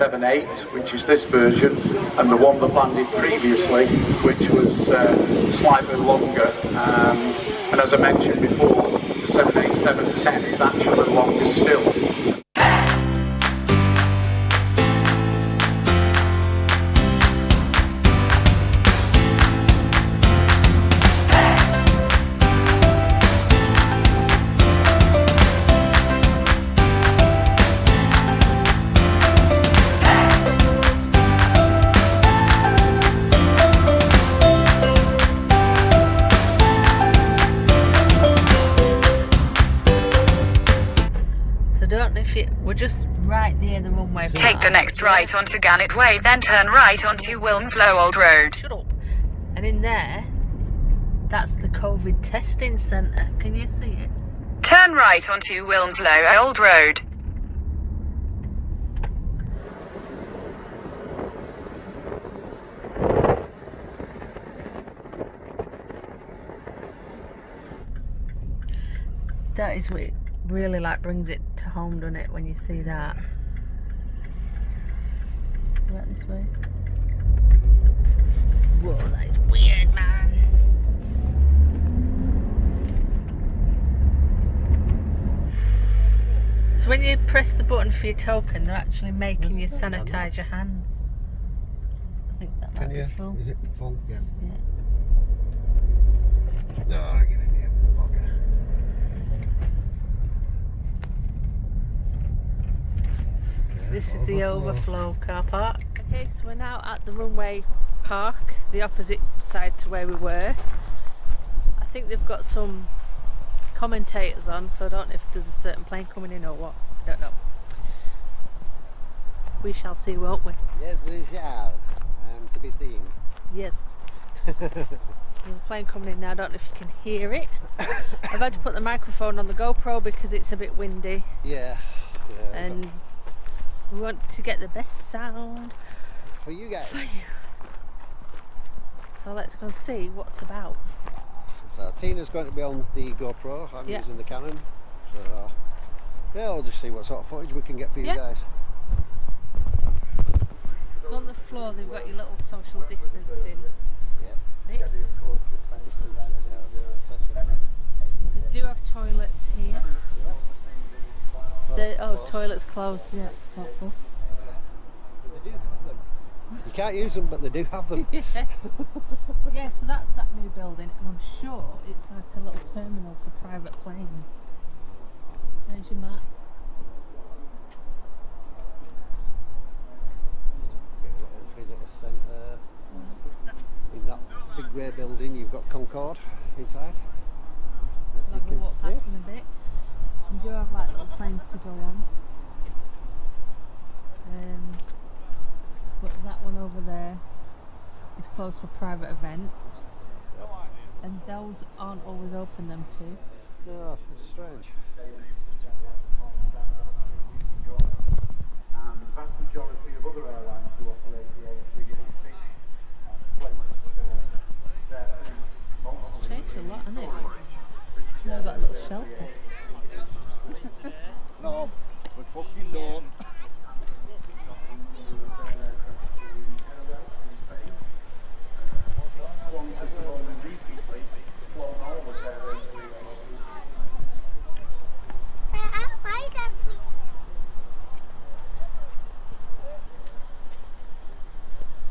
7.8, which is this version, and the one that landed previously, which was slightly longer. And as I mentioned before, the 787-10 is actually longer still. We're just right near the runway. Take the next right onto Gannett Way, then turn right onto Wilmslow Old Road. Shut up. And in there, that's the COVID testing centre. Can you see it? Turn right onto Wilmslow Old Road. That is what it really like brings it to home, doesn't it, when you see that? Right this way. Whoa, that is weird, man. So when you press the button for your token, they're actually making you sanitise your hands. I think that might be full. Is it full? Yeah. Yeah. Oh, get in here. Okay. This is the overflow car park. Okay, so we're now at the runway park, the opposite side to where we were. I think they've got some commentators on, so I don't know if there's a certain plane coming in or what. I don't know. We shall see, won't we? Yes, we shall. To be seen. Yes. There's a plane coming in now. I don't know if you can hear it. I've had to put the microphone on the GoPro because it's a bit windy. Yeah. And we want to get the best sound for you guys. For you. So let's go see what's about. So Tina's going to be on the GoPro, I'm using the Canon. So yeah, I'll just see what sort of footage we can get for you guys. So on the floor they've got your little social distancing bits. Distance yourself. They do have toilets here. Toilets closed, yeah, it's helpful. They do have them. You can't use them, but they do have them. Yeah, so that's that new building, and I'm sure it's like a little terminal for private planes. There's your map. Little visitor centre. In that big grey building, you've got Concorde inside. We'll have a walk past in a bit. You do have like little planes to go on. But that one over there is closed for private events. And those aren't always open, them two. No, it's strange. And the vast majority of other airlines who operate the A380 It's changed a lot, hasn't it? Now I've got a little shelter. No, we fucking don't.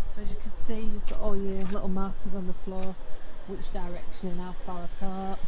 So as you can see, you've got all your little markers on the floor, which direction and how far apart.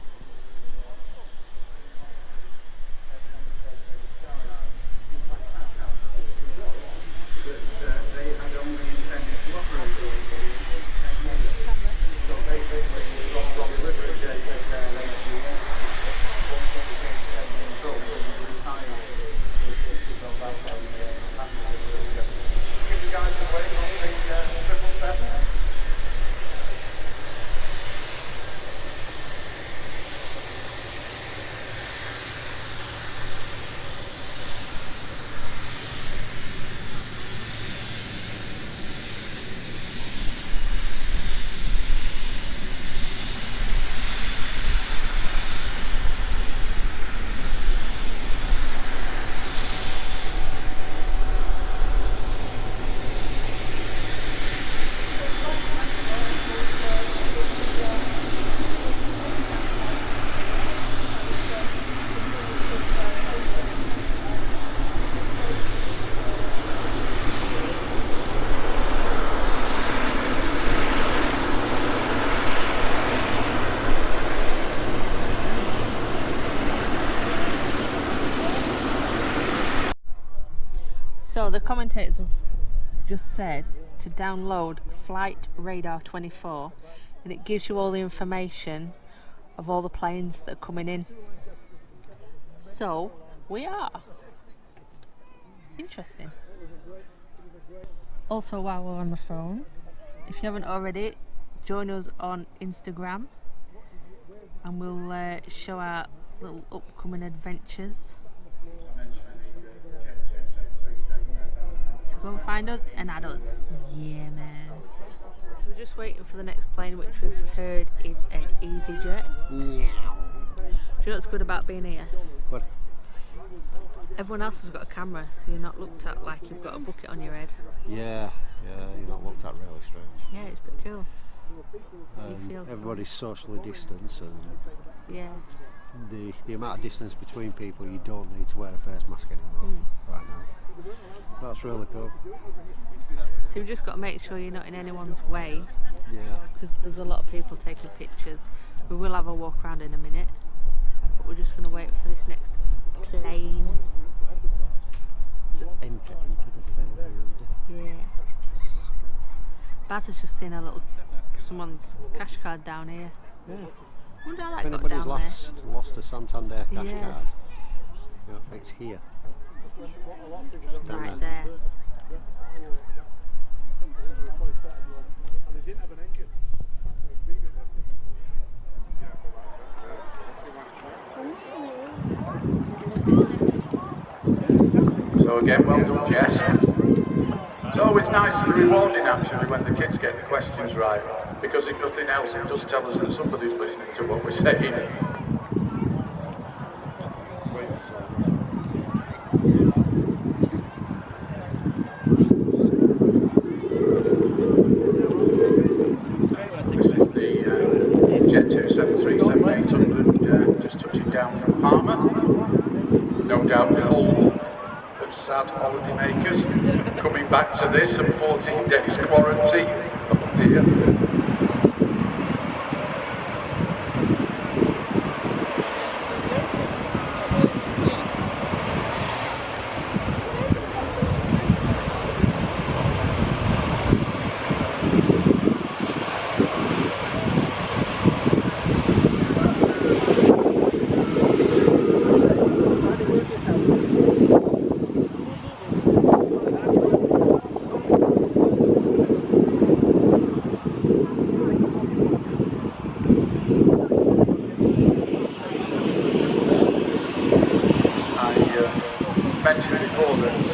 the commentators have just said to download Flight Radar 24, and it gives you all the information of all the planes that are coming in. So we are. Interesting. Also, while we're on the phone, if you haven't already, join us on Instagram and we'll show our little upcoming adventures. So go and find us and add us. Yeah, man. So we're just waiting for the next plane, which we've heard is an EasyJet. Do you know what's good about being here? What? Everyone else has got a camera, so you're not looked at like you've got a bucket on your head. Yeah, you're not looked at really strange. Yeah, it's pretty cool. Everybody's socially distanced, and yeah, the amount of distance between people, you don't need to wear a face mask anymore right now. That's really cool. So you've just got to make sure you're not in anyone's way. Yeah. Because there's a lot of people taking pictures. We will have a walk around in a minute, but we're just going to wait for this next plane to enter into the field. Yeah. Baz has just seen someone's cash card down here. Yeah. I wonder how that If got anybody's down lost a Santander cash Yeah. card, it's here. Just there. down Right there. So again, well done, Jess. It's always nice and rewarding actually when the kids get the questions right, because if nothing else it does tell us that somebody's listening to what we're saying. This is the Jet 273-7800 just touching down from Palmer. No doubt full of sad holidaymakers coming back to this and 14 days quarantine. Oh dear. Mentioned before that the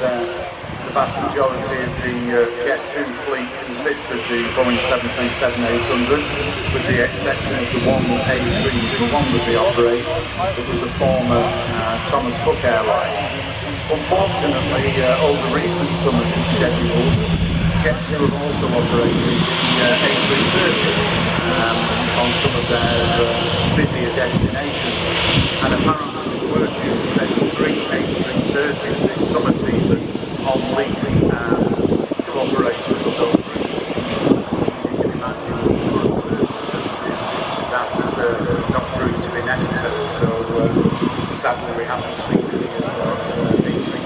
vast majority of the Jet 2 fleet consists of the Boeing 737-800, with the exception of the one A321 that they operate. It was a former Thomas Cook airline. Unfortunately, over recent summer schedules, Jet 2 have also operated the A330 on some of their busier destinations, and apparently they were due to take 3 A330s this summer season on lease to operate some of those routes. You can imagine that's not proved to be necessary, so sadly we haven't seen any of these things.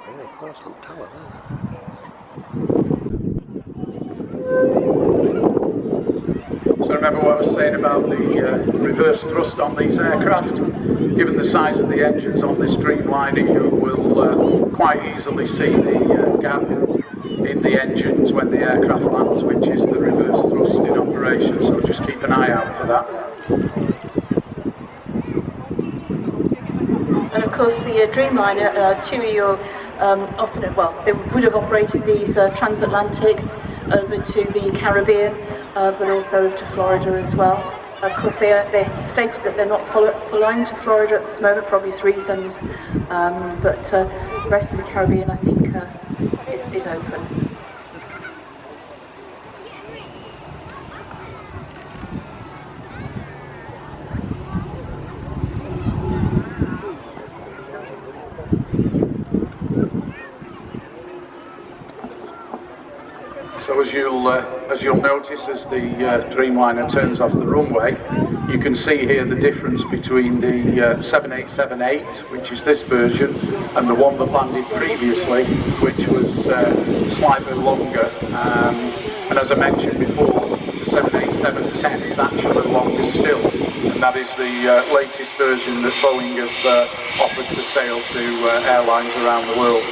Really close on tower there. So remember what I was saying about the reverse thrust on these aircraft? Given the size of the engines on this Dreamliner, you will quite easily see the gap in the engines when the aircraft lands, which is the reverse thrust in operation, so just keep an eye out for that. And of course the Dreamliner, TUI they would have operated these transatlantic over to the Caribbean, but also to Florida as well. Of course, they stated that they're not flying to Florida at this moment for obvious reasons, but the rest of the Caribbean, I think, is open. So as you'll notice, as the Dreamliner turns off the runway, you can see here the difference between the 7878, which is this version, and the one that landed previously, which was slightly longer. And as I mentioned before, the 787-10 is actually longer still, and that is the latest version that Boeing have offered for sale to airlines around the world.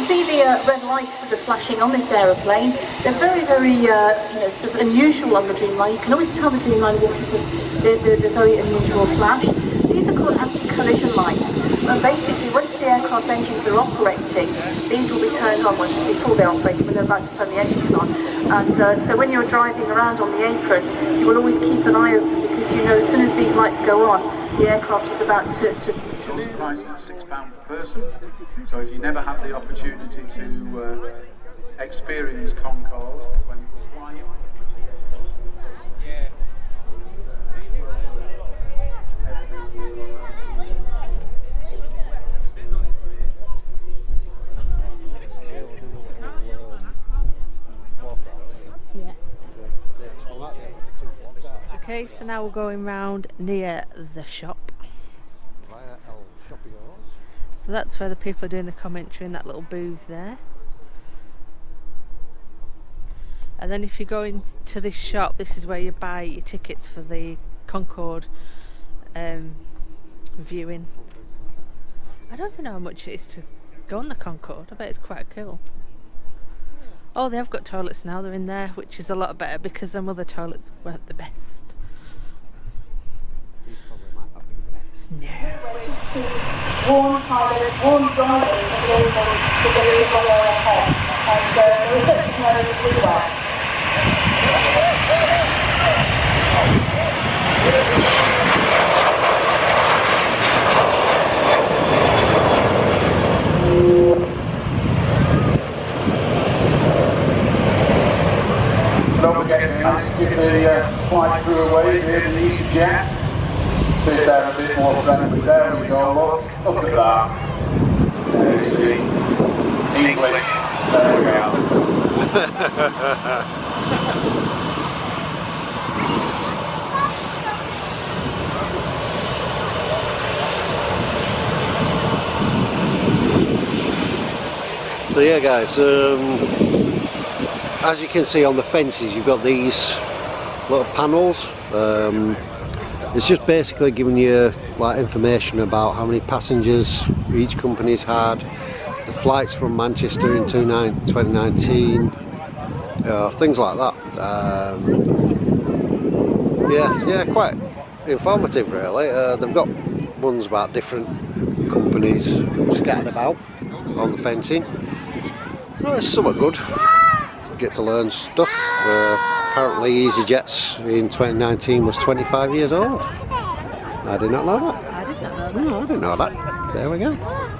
See the red lights that are flashing on this aeroplane. They're very, very sort of unusual on the Dreamliner. You can always tell the Dreamliner because they're very unusual flash. These are called anti-collision lights. And basically, once the aircraft engines are operating, these will be turned on before they're operating, when they're about to turn the engines on. And so when you're driving around on the apron, you will always keep an eye open because you know as soon as these lights go on, the aircraft is about to It's priced at £6 per person. So if you never had the opportunity to experience Concorde when it was flying, Yeah. Okay, so now we're going round near the shop. So that's where the people are doing the commentary, in that little booth there. And then if you go into this shop, this is where you buy your tickets for the Concorde viewing. I don't even know how much it is to go on the Concorde. I bet it's quite cool. Oh, they have got toilets now, they're in there, which is a lot better because some other toilets weren't the best. No. warn pilots, warn drivers of the able to get in the way ahead. And the research knows as well. Don't forget guys, give the flight crew a wave here in the EasyJet. See if they're a bit more friendly. There we go, look at that. There you see. English. There we go. So yeah guys, as you can see on the fences you've got these little panels. It's just basically giving you like information about how many passengers each company's had, the flights from Manchester in 2019, things like that. Yeah, quite informative really. They've got ones about different companies scattered about on the fencing. So it's somewhat good. Get to learn stuff. Apparently EasyJet's in 2019 was 25 years old. I did not know that. I did not know that. No, I didn't know that. There we go.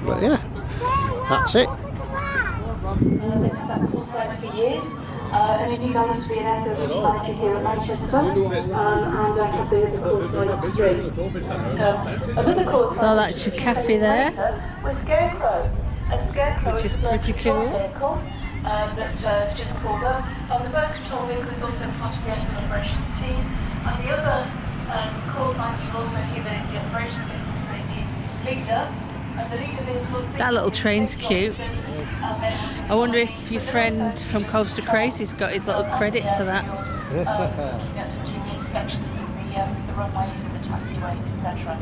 But yeah, that's it. That course site for years. And indeed I used to be an airfield manager here at Manchester. And I had the course site upstream. Another course So that's your cafe there. Was Scarecrow. And Scarecrow Which is a bird pretty control cool. vehicle that just called up. The bird control vehicle is also part of the airfield operations team. And the other call signs are also here the operations vehicle, so it's leader. And the leader vehicles. That little train's cute. I wonder if your friend from Coaster Crazy's got his little credit for that. Doing the inspections of the runways and the taxiways, etc.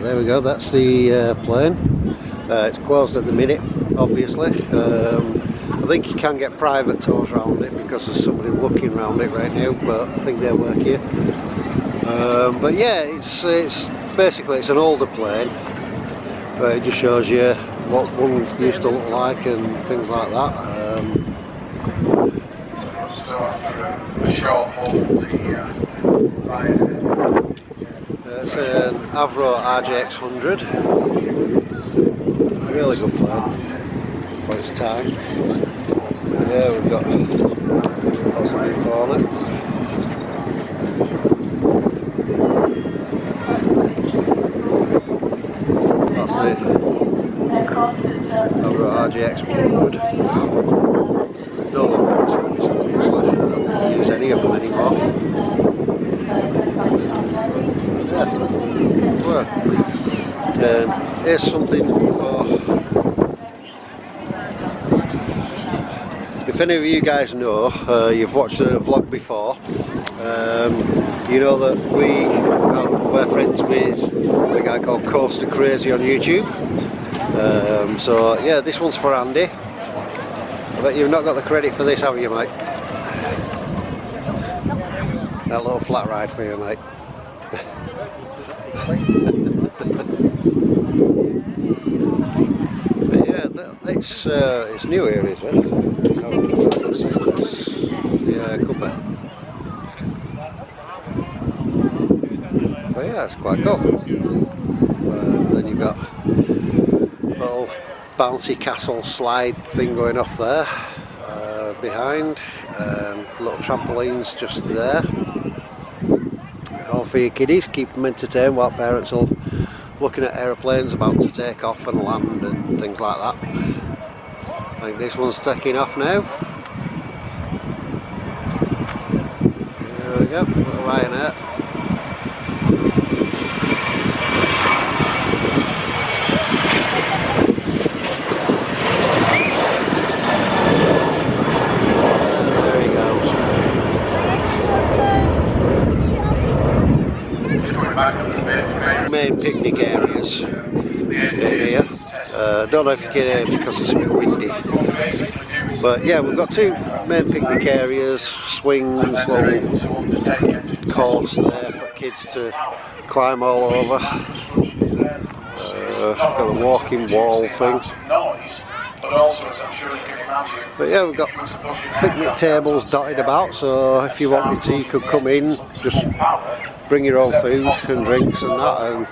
There we go, that's the plane. It's closed at the minute, obviously. I think you can get private tours around it because there's somebody looking around it right now, but I think they work here. But yeah, it's basically it's an older plane, but it just shows you what one used to look like and things like that. It's an Avro RJX 100, really good plane for its time. Yeah, we've got lots of info on it. That's it. I've got RGX 100. No longer in service, obviously. I don't think they use any of them anymore. Yeah. Well, here's something for. If any of you guys know, you've watched the vlog before, you know that we're friends with a guy called Coaster Crazy on YouTube. So yeah, this one's for Andy. I bet you've not got the credit for this, have you, mate? That little flat ride for you, mate. But yeah, it's new here, is it? Yeah, could be. But yeah, it's quite cool. Then you've got a little bouncy castle slide thing going off there behind, little trampolines just there. All for your kiddies, keep them entertained while parents are looking at aeroplanes about to take off and land and things like that. I think this one's taking off now. There we go, little Ryanair. There he goes. Main picnic areas in here. Don't know if you can hear because it's a bit windy. But yeah, we've got two main picnic areas, swings, little course there for kids to climb all over. Got the walking wall thing. But yeah, we've got picnic tables dotted about, so if you wanted to, you could come in, just bring your own food and drinks and that, and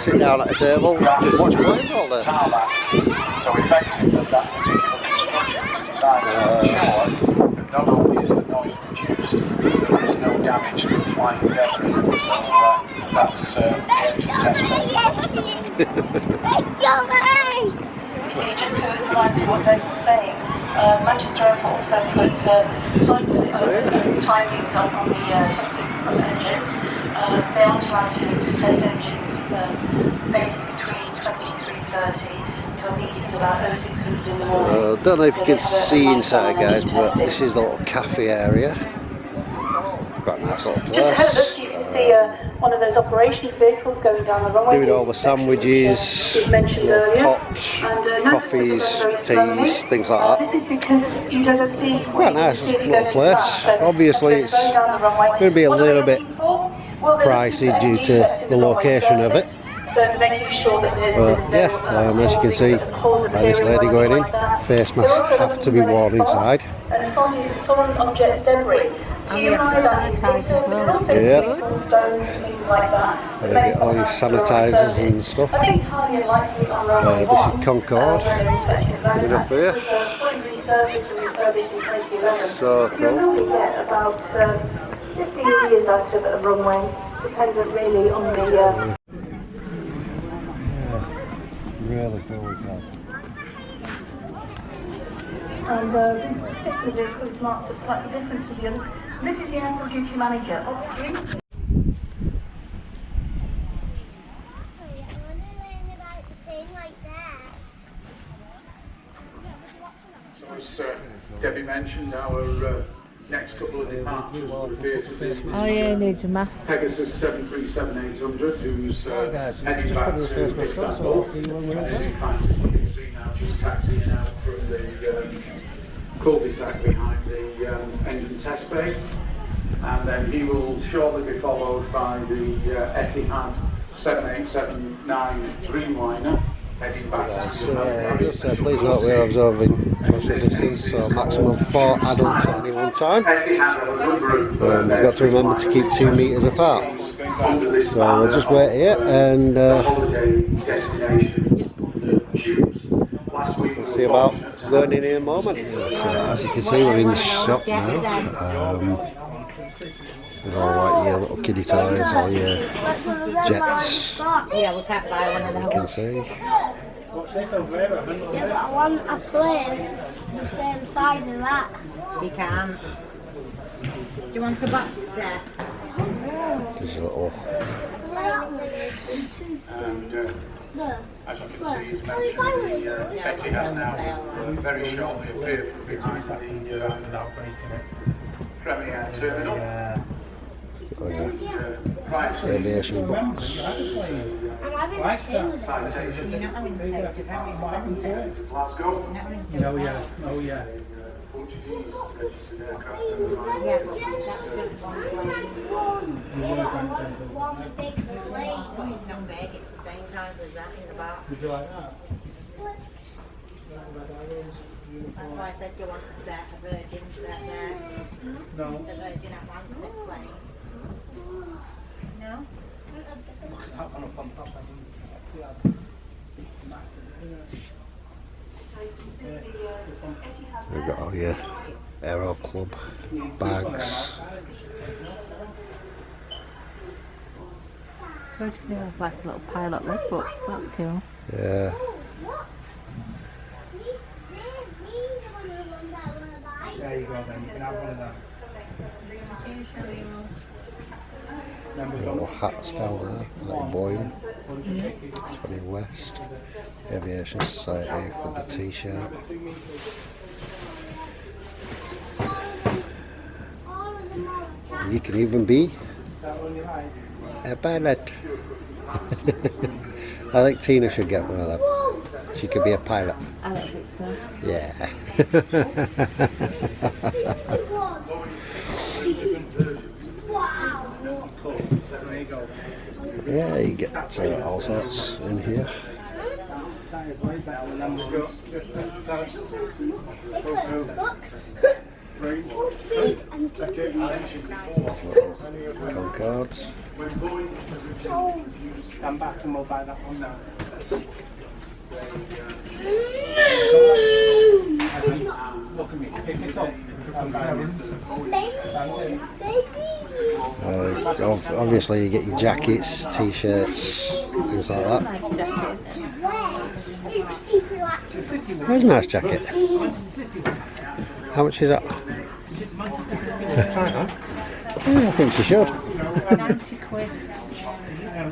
sit down at a table and just watch planes all day. Not only is the noise produced, there is no damage to the flying debris, so that's the end of the test. Just to add to what Dave was saying, Manchester Airport also put timings on the testing engines. They aren't allowed to test engines basically between 23:30 to I think it's about 06:50 in the morning. Don't know if you can see inside, guys, but this is the little cafe area. Quite a nice little place. Just ahead of us, you can see one of those operations vehicles going down the runway. Doing all the sandwiches, pops, coffees, teas, things like that. This is because you don't see. Quite a nice little place. Obviously, it's going to be a little bit pricey due to the location of it. So making sure that there's as you can see, this lady going in, face masks have to be worn inside. And foreign object debris. So you realise that yeah. stones, things like that. You get all your sanitisers and stuff. I think it's highly unlikely on runway This is Concorde coming up here. So cool. You normally get about 15 years out of a runway, dependent really on the. Really cool. And this particular vehicle is marked up slightly different to the others. This is the airport duty manager. So as Debbie mentioned, our next couple of departures will appear to be Oh yeah, needs a mask. Pegasus 737-800, who's heading back to Istanbul. And is in fact, as you can see now, just taxiing out from the cul-de-sac behind the engine test bay. and then he will shortly be followed by the Etihad 7879 Dreamliner heading back to Just please note we're observing social distance, so maximum 4 adults at any one time. We've got to remember to keep 2 metres apart. So we'll just wait here and we'll see about going in a moment. So as you can see, we're in the shop now. With all like your little kiddie toys, all your jets. Yeah, we can't buy one of them. You can see. Yeah, but I want a plane the same size as that. You can't. Do you want a box set? This is a little. And as you can see, he's mentioned the Etihad now very shortly appear from behind the Premier Terminal. Oh yeah. Aviation box. I'm having a plane with it. You're not having to take it out. What happened to it? Glasgow. Oh yeah, oh yeah. Portuguese registered aircraft. Yeah, that's just one plane. One big plane. But it's not big, it's the same size as that in the back. Would you like that? That's why I said you want a set, a Virgin set there. No. The Virgin Atlantic plane. No? That one up on top, I think. It's massive, isn't it? Yeah, this one. We've got all your Aero Club bags. Virgin has like a little pilot lid, but that's cool. Yeah. There you go then, you can have one of them. Then we've Little got hats down there, like Boeing, 20 West, Aviation Society with the t-shirt. You can even be a pilot. I think Tina should get one of them. She could be a pilot. I don't think so. Yeah. Yeah, you get all sorts in here. that is way better than them ones. Full speed and Concords. so Stand back and we'll buy that one now. Look at me, pick it up. Stand back. Obviously you get your jackets, t-shirts, things like that. Nice jacket. That's a nice jacket. How much is that? Yeah, I think she should. 90 quid.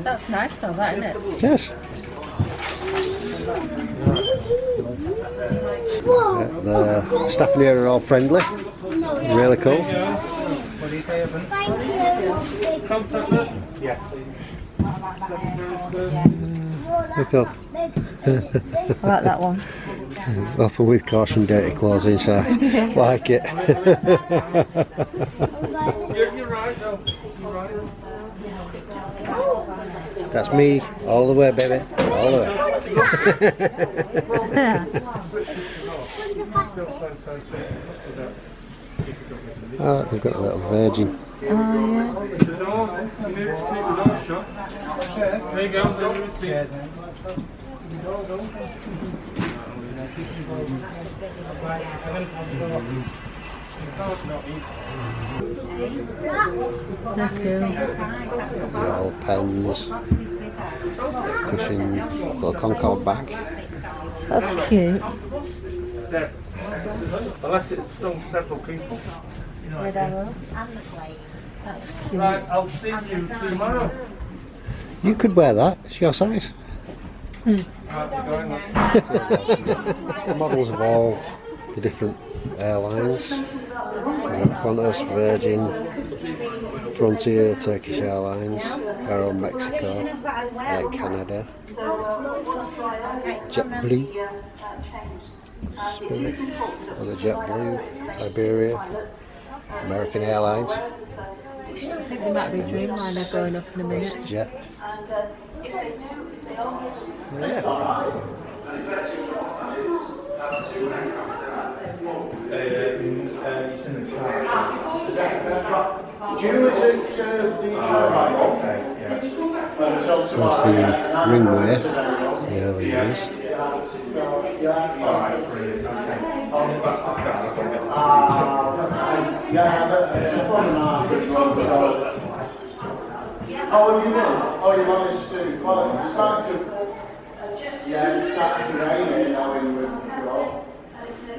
That's nice though, that, isn't it? Yes. The staff in here are all friendly. Really cool. What do you say, Evan? Yes, please. Look up. I like that one. Open with caution, dirty clothes inside. Like it. You're right, though. You're right. That's me, all the way, baby. All the way. Oh, we've got a little Virgin. Oh yeah. There you go. Cheers. They're cool. We've got all pens, cushion, little Concorde bag. That's cute. There. Unless it stung several people. Red arrows. That's cute. Right, I'll see you tomorrow. You could wear that, it's your size. Right, we're going on. The models of all the different airlines. We've got Qantas, Virgin, Frontier, Turkish Airlines, Aero Mexico, Air Canada, JetBlue, Spirit, other JetBlue, Iberia, American Airlines. I think there might be a Dreamliner going up in a minute. Jet. It's in the car. So that's the Runway, the early years. Oh, you did? Oh, you managed to. Well, it started to. Yeah, it started to rain here now in Wimbledon.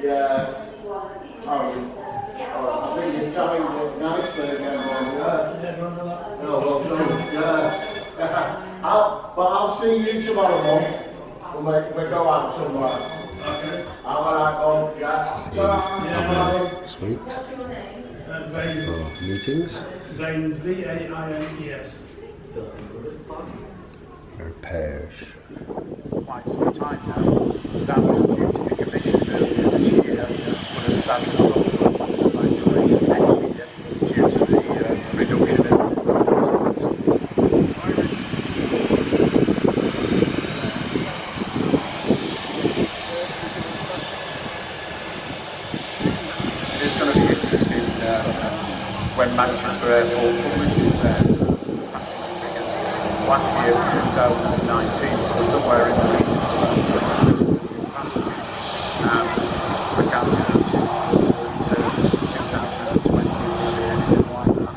Yeah. Oh, I think you're telling it nicely again, Mum. Yeah. No, well done. Yes. I'll see you tomorrow, Mum. We'll go out somewhere. Okay. Alright, Mum. Yes. Sweet. For meetings. Vaines, V-A-I-N-E-S. Repairs. Quite some time now. That was due to be commissioned earlier this year, but has started on by delayed next year due to the reduction in It's going to be interesting when Manchester Airport publishes their passenger figures. Last year, 2019, was somewhere in the region of passengers, and the calendar 2020 will be anything like that.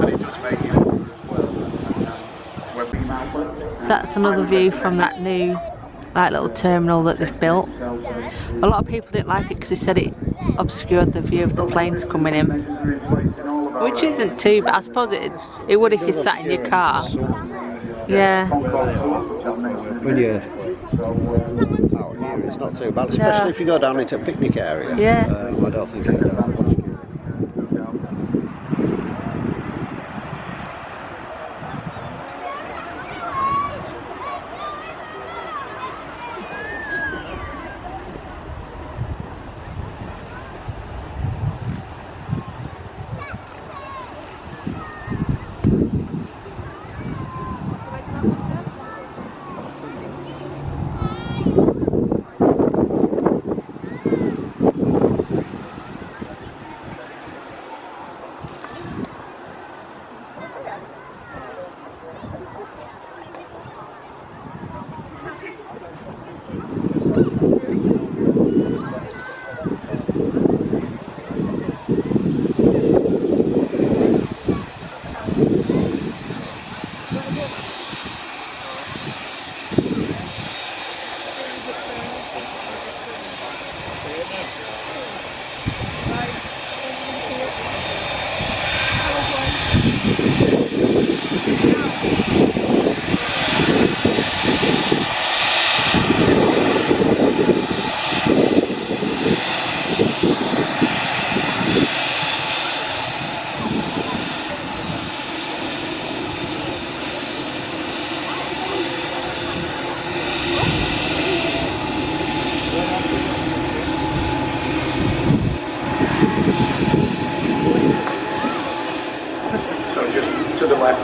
And it does make it over as well. When we So that's another view from that new little terminal that they've built. A lot of people didn't like it because they said it obscured the view of the planes coming in, which isn't too bad. I suppose it would if you sat in your car. Yeah. When you're out here, it's not too bad, especially if you go down into a picnic area. Yeah. I don't think it'll have much.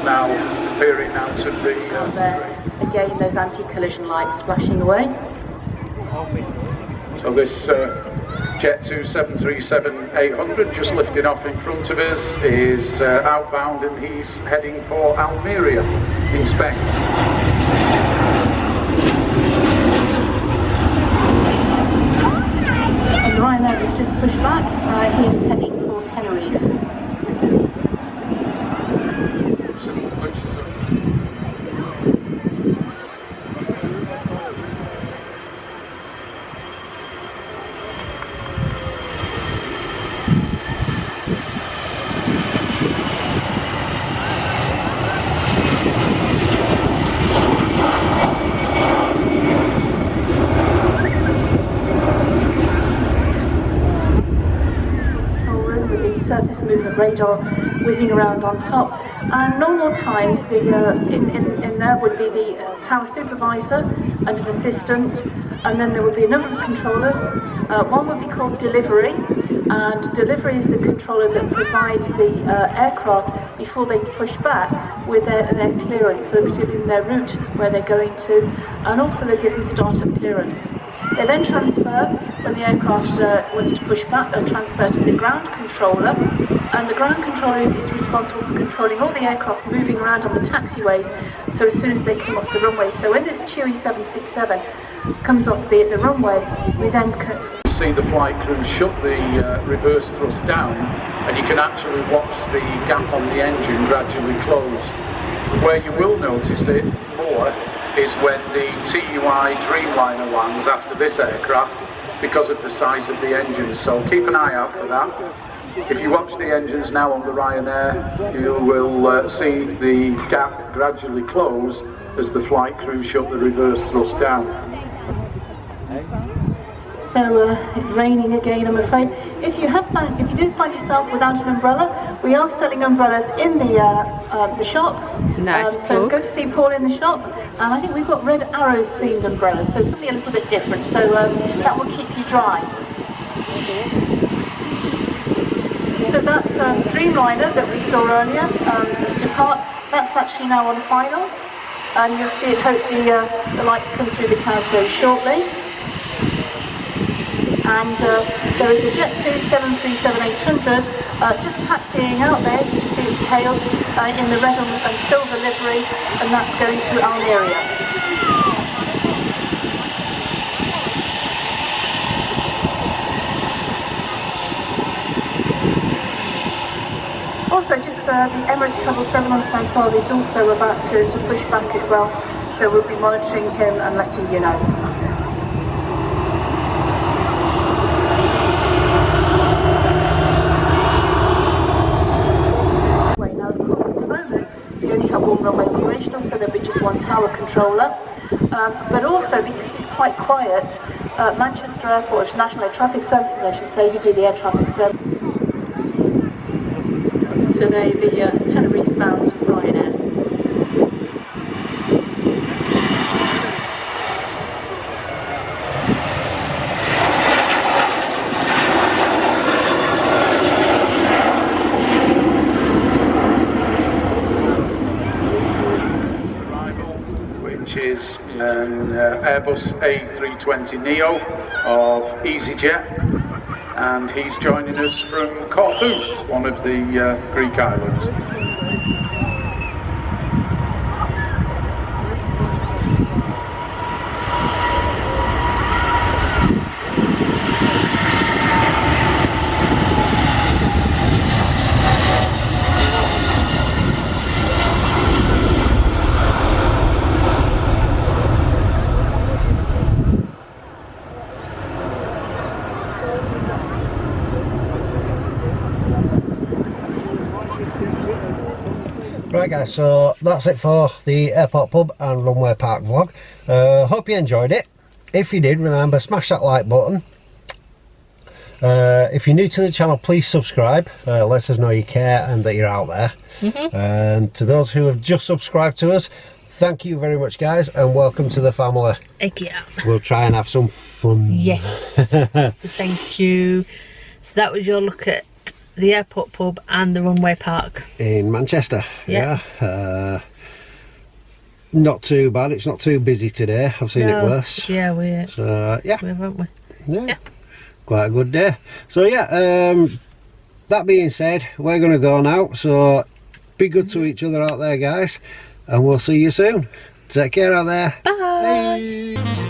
now appearing out of the... Again, those anti-collision lights flashing away. So this Jet 737-800 just lifting off in front of us is outbound, and he's heading for Almeria in Spain. And Ryanair has just pushed back. He's heading for Tenerife. Surface movement radar whizzing around on top, and normal times in there would be the tower supervisor and an assistant, and then there would be a number of controllers. One would be called delivery, and delivery is the controller that provides the aircraft before they push back with their clearance, so they're giving their route where they're going to, and also they're given startup clearance. They then transfer, when the aircraft wants to push back, they'll transfer to the ground controller, and the ground controller is responsible for controlling all the aircraft moving around on the taxiways, so as soon as they come off the runway. So when this Chewy 767 comes off the runway, we then see the flight crew shut the reverse thrust down, and you can actually watch the gap on the engine gradually close. Where you will notice it more is when the TUI Dreamliner lands after this aircraft, because of the size of the engines, so keep an eye out for that. If you watch the engines now on the Ryanair, you will see the gap gradually close as the flight crew shut the reverse thrust down. So it's raining again, I'm afraid. If you do find yourself without an umbrella, we are selling umbrellas in the shop. Nice so go to see Paul in the shop, and I think we've got red arrows themed umbrellas, so something a little bit different. So that will keep you dry. So that Dreamliner that we saw earlier depart, that's actually now on finals, and you'll see it. Hopefully the lights come through the clouds very shortly. And there is a Jet2 737-800 just taxiing out there. You can see its tail in the red and silver livery, and that's going to Almeria. Also, just the Emirates Travel 7 on Stand 12 is also about to push back as well, so we'll be monitoring him and letting you know. So there'll be just one tower controller, but also because it's quite quiet, Manchester Airport, National Air Traffic Services, I should say, who do the air traffic service. So they're the Tenerife-bound Ryanair. Is an Airbus A320neo of EasyJet, and he's joining us from Corfu, one of the Greek islands. Right guys, so that's it for the airport pub and runway park vlog. Hope you enjoyed it. If you did, remember, smash that like button. If you're new to the channel, please subscribe. Let us know you care and that you're out there. And to those who have just subscribed to us, thank you very much guys, and welcome to the family. Thank you. We'll try and have some fun. Yes. So thank you. So that was your look at the airport pub and the runway park in Manchester. Yeah. Not too bad, it's not too busy today. I've seen it worse. Yeah, we so yeah, haven't we? Yeah, quite a good day. So yeah, that being said, we're gonna go now, so be good to each other out there guys, and we'll see you soon. Take care out there. Bye. Bye.